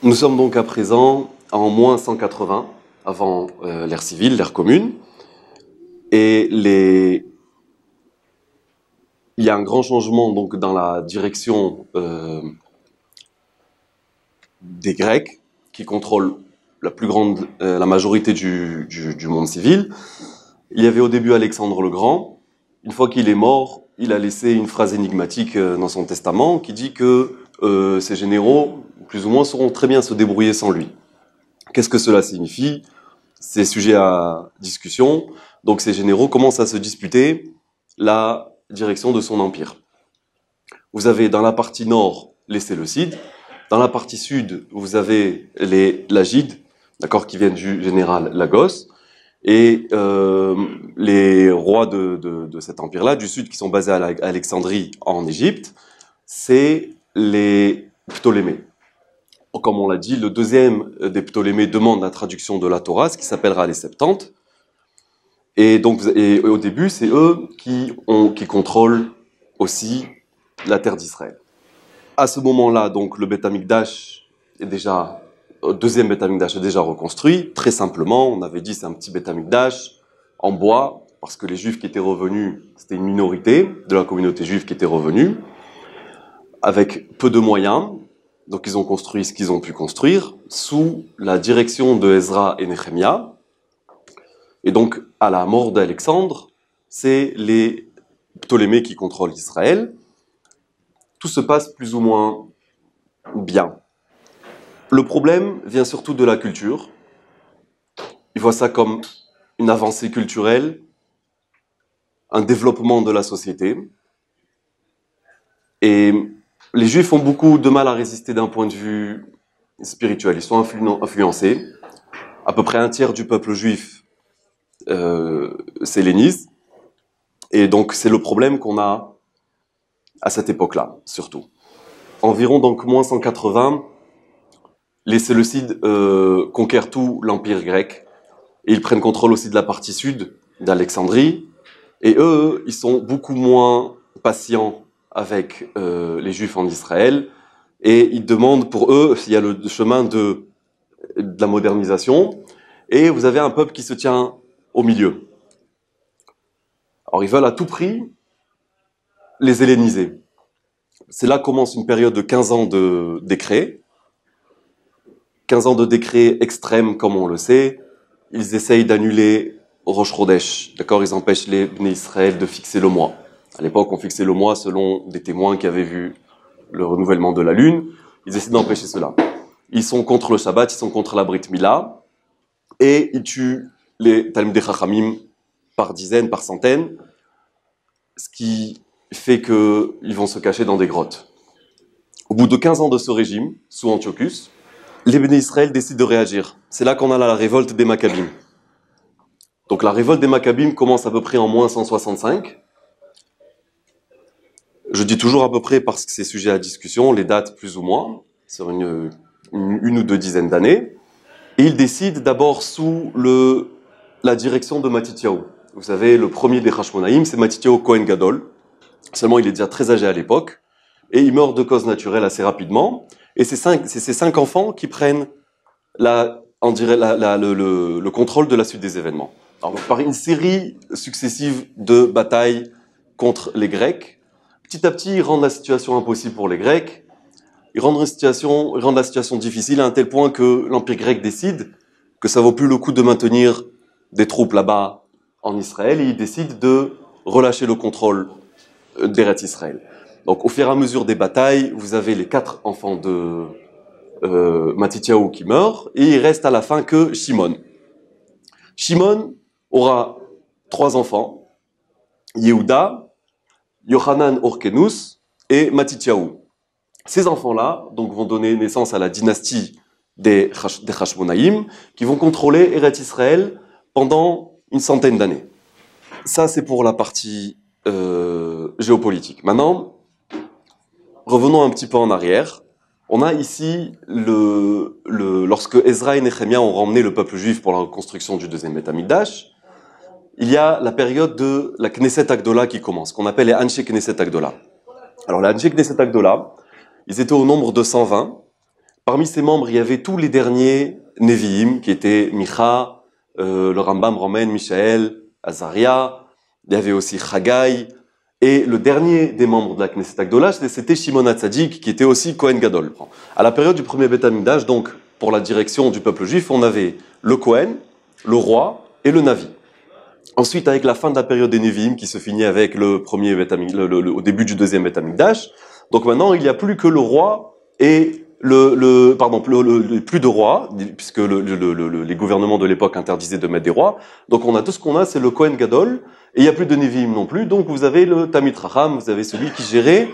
Nous sommes donc à présent en moins 180, avant l'ère civile, l'ère commune. Et il y a un grand changement donc dans la direction des Grecs, qui contrôlent la majorité du monde civil. Il y avait au début Alexandre le Grand. Une fois qu'il est mort, il a laissé une phrase énigmatique dans son testament qui dit que ses généraux, plus ou moins, sauront très bien se débrouiller sans lui. Qu'est-ce que cela signifie? C'est sujet à discussion. Donc ces généraux commencent à se disputer la direction de son empire. Vous avez dans la partie nord les Séleucides, dans la partie sud vous avez les Lagides, d'accord, qui viennent du général Lagos, et les rois de cet empire-là, du sud, qui sont basés à Alexandrie en Égypte, c'est les Ptolémées. Comme on l'a dit, le deuxième des Ptolémées demande la traduction de la Torah, ce qui s'appellera les Septante. Et donc, au début, c'est eux qui contrôlent aussi la terre d'Israël. À ce moment-là, donc, le Beth Amikdash est déjà, deuxième Beth Amikdash est déjà reconstruit. Très simplement, on avait dit c'est un petit Beth Amikdash en bois, parce que les Juifs qui étaient revenus, c'était une minorité de la communauté juive qui était revenue, avec peu de moyens. Donc ils ont construit ce qu'ils ont pu construire sous la direction de Ezra et Néhémia. Et donc à la mort d'Alexandre, c'est les Ptolémées qui contrôlent Israël. Tout se passe plus ou moins bien. Le problème vient surtout de la culture. Ils voient ça comme une avancée culturelle, un développement de la société. Et les Juifs ont beaucoup de mal à résister d'un point de vue spirituel. Ils sont influencés. À peu près un tiers du peuple juif s'hellénise. Et donc, c'est le problème qu'on a à cette époque-là, surtout. Environ, donc, moins 180, les Séleucides conquièrent tout l'empire grec. Et ils prennent contrôle aussi de la partie sud d'Alexandrie. Et eux, ils sont beaucoup moins patients avec les Juifs en Israël, et ils demandent pour eux, il y a le chemin de la modernisation, et vous avez un peuple qui se tient au milieu. Alors ils veulent à tout prix les helléniser. C'est là commence une période de 15 ans de décrets, 15 ans de décrets extrêmes comme on le sait. Ils essayent d'annuler Rosh Chodesh, d'accord, ils empêchent les Bnei Israël de fixer le mois. À l'époque, on fixait le mois selon des témoins qui avaient vu le renouvellement de la lune. Ils essaient d'empêcher cela. Ils sont contre le Shabbat, ils sont contre la Brit Mila, et ils tuent les Talmidei Chachamim par dizaines, par centaines, ce qui fait qu'ils vont se cacher dans des grottes. Au bout de 15 ans de ce régime, sous Antiochus, les Bnei Israël décident de réagir. C'est là qu'on a la révolte des Maccabim. Donc la révolte des Maccabim commence à peu près en moins 165. Je dis toujours à peu près parce que c'est sujet à discussion, les dates plus ou moins, sur une ou deux dizaines d'années. Et ils décident d'abord sous la direction de Matityahu. Vous savez, le premier des Hashmonaïm, c'est Matityahu Kohen Gadol. Seulement, il est déjà très âgé à l'époque. Et il meurt de cause naturelle assez rapidement. Et c'est ces cinq enfants qui prennent le contrôle de la suite des événements. Alors, par une série successive de batailles contre les Grecs, petit à petit, ils rendent la situation impossible pour les Grecs. Ils rendent la situation difficile à un tel point que l'Empire grec décide que ça vaut plus le coup de maintenir des troupes là-bas en Israël, et ils décident de relâcher le contrôle d'Eretz Israël. Donc, au fur et à mesure des batailles, vous avez les 4 enfants de Matityahu qui meurent, et il reste à la fin que Shimon. Shimon aura 3 enfants, Yehuda, Yochanan Orkenus et Matityahu. Ces enfants-là donc, vont donner naissance à la dynastie des Hashmonaïm, qui vont contrôler Eretz Israël pendant une centaine d'années. Ça, c'est pour la partie géopolitique. Maintenant, revenons un petit peu en arrière. On a ici, lorsque Ezra et Néhémia ont ramené le peuple juif pour la reconstruction du deuxième Beth Amikdash, il y a la période de la Knesset Agdola qui commence, qu'on appelle les Anshe Knesset Agdola. Alors, les Anshe Knesset Agdola, ils étaient au nombre de 120, Parmi ses membres, il y avait tous les derniers Nevi'im, qui étaient Micha, le Rambam ramène Michaël, Azaria, il y avait aussi Chagai, et le dernier des membres de la Knesset Agdola, c'était Shimon HaTzadik, qui était aussi Kohen Gadol. À la période du premier Beth Amikdash, donc pour la direction du peuple juif, on avait le Kohen, le roi et le Navi. Ensuite, avec la fin de la période des Nevi'im, qui se finit avec le premier au début du deuxième Beth Amikdash, donc maintenant, il n'y a plus que le roi et plus de rois, puisque les gouvernements de l'époque interdisaient de mettre des rois. Donc on a tout ce qu'on a, c'est le Kohen Gadol, et il n'y a plus de Nevi'im non plus. Donc vous avez le Tamid Racham, vous avez celui qui gérait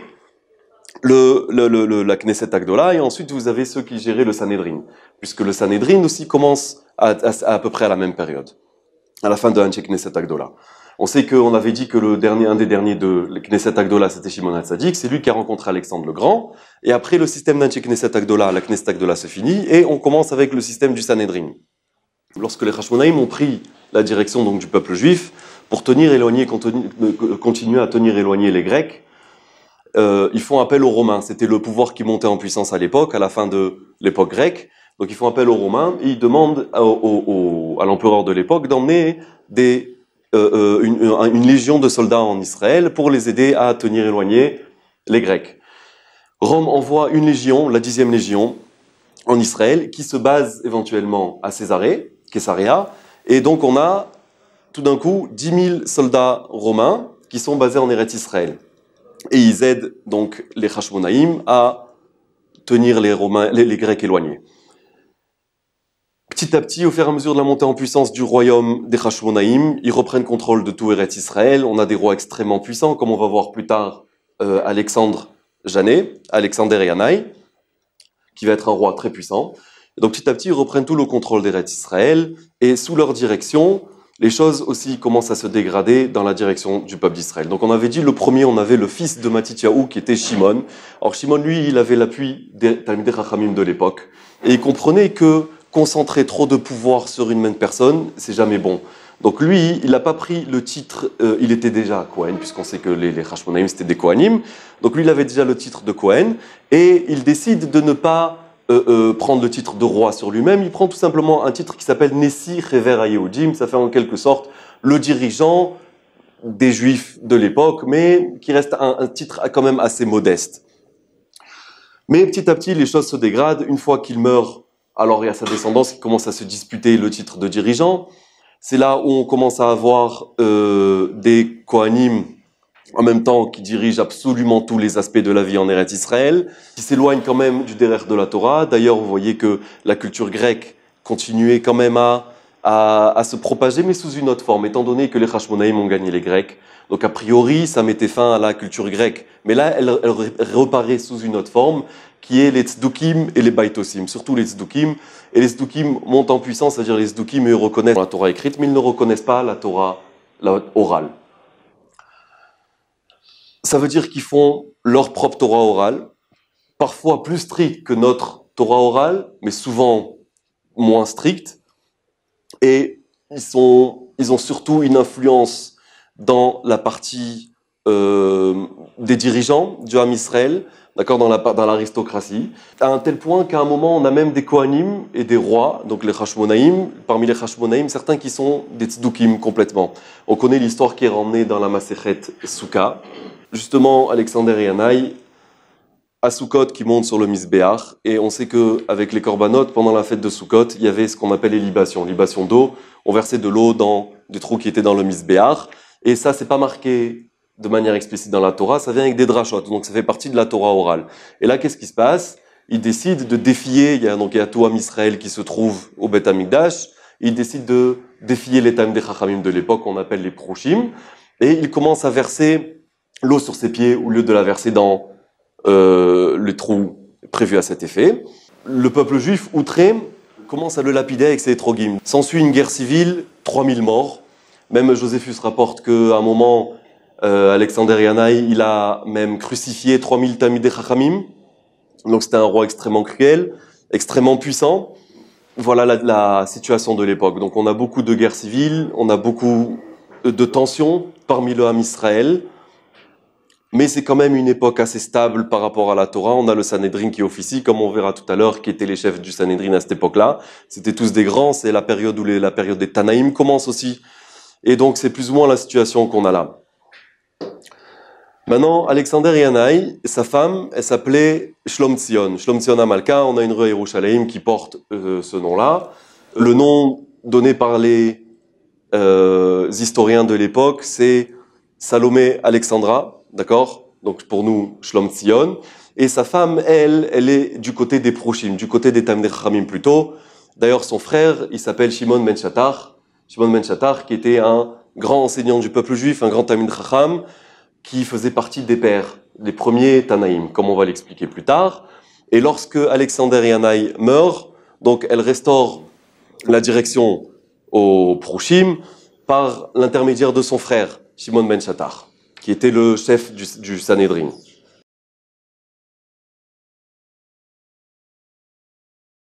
la Knesset Agdola, et ensuite vous avez ceux qui géraient le Sanhedrin, puisque le Sanhedrin aussi commence à peu près à la même période, à la fin de l'Anche Knesset Agdola. On sait qu'on avait dit que un des derniers de la Knesset Agdola, c'était Shimon HaTzadik, c'est lui qui a rencontré Alexandre le Grand, et après le système d'Anche Knesset Agdola, la Knesset Agdola se finit, et on commence avec le système du Sanhedrin. Lorsque les Hashmonaïm ont pris la direction donc du peuple juif, pour continuer à tenir éloigné les Grecs, ils font appel aux Romains. C'était le pouvoir qui montait en puissance à l'époque, à la fin de l'époque grecque. Donc ils font appel aux Romains et ils demandent à l'empereur de l'époque d'emmener une légion de soldats en Israël pour les aider à tenir éloigné les Grecs. Rome envoie une légion, la 10e légion, en Israël, qui se base éventuellement à Caesarea, et donc on a tout d'un coup 10 000 soldats romains qui sont basés en Eretz Israël. Et ils aident donc les Hashmonaïm à tenir les Grecs éloignés. Petit à petit, au fur et à mesure de la montée en puissance du royaume des Hashmonaïm, ils reprennent contrôle de tout Eretz Israël. On a des rois extrêmement puissants, comme on va voir plus tard Alexandre Yannai, qui va être un roi très puissant. Et donc petit à petit, ils reprennent tout le contrôle d'Eretz Israël, et sous leur direction, les choses aussi commencent à se dégrader dans la direction du peuple d'Israël. Donc on avait dit, le premier, on avait le fils de Matityahu, qui était Shimon. Alors Shimon, lui, il avait l'appui des Talmidei Chachamim de l'époque, et il comprenait que concentrer trop de pouvoir sur une même personne, c'est jamais bon. Donc lui, il n'a pas pris le titre, il était déjà Kohen, puisqu'on sait que les Hashmonaïm, c'était des Kohanim. Donc lui, il avait déjà le titre de Kohen, et il décide de ne pas prendre le titre de roi sur lui-même. Il prend tout simplement un titre qui s'appelle Nessi Chever HaYehudim, ça fait en quelque sorte le dirigeant des Juifs de l'époque, mais qui reste un titre quand même assez modeste. Mais petit à petit, les choses se dégradent. Une fois qu'il meurt, alors il y a sa descendance qui commence à se disputer le titre de dirigeant. C'est là où on commence à avoir des Kohanim en même temps qui dirigent absolument tous les aspects de la vie en Eretz Israël, qui s'éloignent quand même du derer de la Torah. D'ailleurs, vous voyez que la culture grecque continuait quand même à se propager, mais sous une autre forme, étant donné que les Hashmonaïm ont gagné les Grecs. Donc a priori, ça mettait fin à la culture grecque. Mais là, elle reparaît sous une autre forme, qui est les Tzdukim et les Baitosim, surtout les Tzdukim. Et les Tzdukim montent en puissance, c'est-à-dire les Tzdukim, eux, reconnaissent la Torah écrite, mais ils ne reconnaissent pas la Torah orale. Ça veut dire qu'ils font leur propre Torah orale, parfois plus stricte que notre Torah orale, mais souvent moins stricte. Et ils ont surtout une influence dans la partie des dirigeants du Ham Israël, d'accord, dans l'aristocratie, à un tel point qu'à un moment, on a même des Kohanim et des rois, donc les Hashmonaïm, parmi les Hashmonaïm, certains qui sont des Tzdukim complètement. On connaît l'histoire qui est ramenée dans la Masechet Souka. Justement, Alexandre Yannai, à Sukkot, qui monte sur le Misbéach, et on sait qu'avec les Korbanot, pendant la fête de Sukkot, il y avait ce qu'on appelle les libations d'eau. On versait de l'eau dans des trous qui étaient dans le Misbéach, et ça, c'est pas marqué de manière explicite dans la Torah, ça vient avec des drachot, donc ça fait partie de la Torah orale. Et là, qu'est-ce qui se passe? Ils décident de défier, il y a tout Ham Israël qui se trouve au Beth Amikdash, ils décident de défier les Talmidei Chachamim de l'époque, qu'on appelle les Proshim, et ils commencent à verser l'eau sur ses pieds au lieu de la verser dans le trou prévu à cet effet. Le peuple juif, outré, commence à le lapider avec ses étrogim. S'ensuit une guerre civile, 3000 morts. Même Joséphus rapporte qu'à un moment, Alexandre Yannai, il a même crucifié 3000 Talmidei Chachamim. Donc c'était un roi extrêmement cruel, extrêmement puissant. Voilà la situation de l'époque. Donc on a beaucoup de guerres civiles, on a beaucoup de tensions parmi le Ham Israël. Mais c'est quand même une époque assez stable par rapport à la Torah. On a le Sanhédrin qui officie, comme on verra tout à l'heure, qui étaient les chefs du Sanhédrin à cette époque-là. C'était tous des grands. C'est la période où la période des Tanaïm commence aussi. Et donc, c'est plus ou moins la situation qu'on a là. Maintenant, Alexander Yanaï, sa femme, elle s'appelait Shlom Tzion. Shlom Tzion Amalka, on a une rue à Yerushalayim qui porte ce nom-là. Le nom donné par les historiens de l'époque, c'est Salomé Alexandra, d'accord? Donc pour nous, Shlom Tzion. Et sa femme, elle est du côté des Proshim, du côté des Talmidei Chachamim plutôt. D'ailleurs, son frère, il s'appelle Shimon ben Shattar. Shimon ben Shattar, qui était un grand enseignant du peuple juif, un grand Talmidei Chacham, qui faisait partie des pères, des premiers Tanaïm, comme on va l'expliquer plus tard. Et lorsque Alexander Yanaï meurt, donc elle restaure la direction au Proshim par l'intermédiaire de son frère, Shimon ben Shattar, qui était le chef du Sanhédrin.